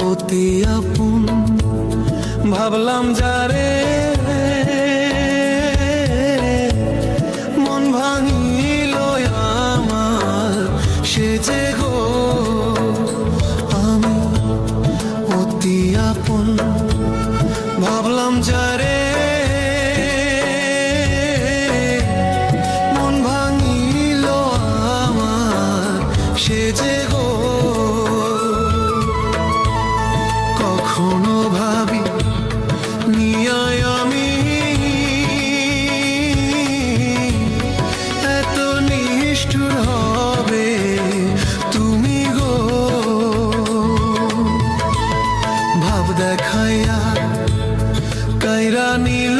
অতি আপন ভাবলাম যারে, মন ভাঙিল আমার সে যে গো। আমি অতি আপন ভাবলাম যারে, মন ভাঙিল আমার সে যে গো। কখনো ভাবি নিয়ায় আমি এত নিষ্ঠুর হবে তুমি গো। ভাব দেখাইয়া কাইরা নিল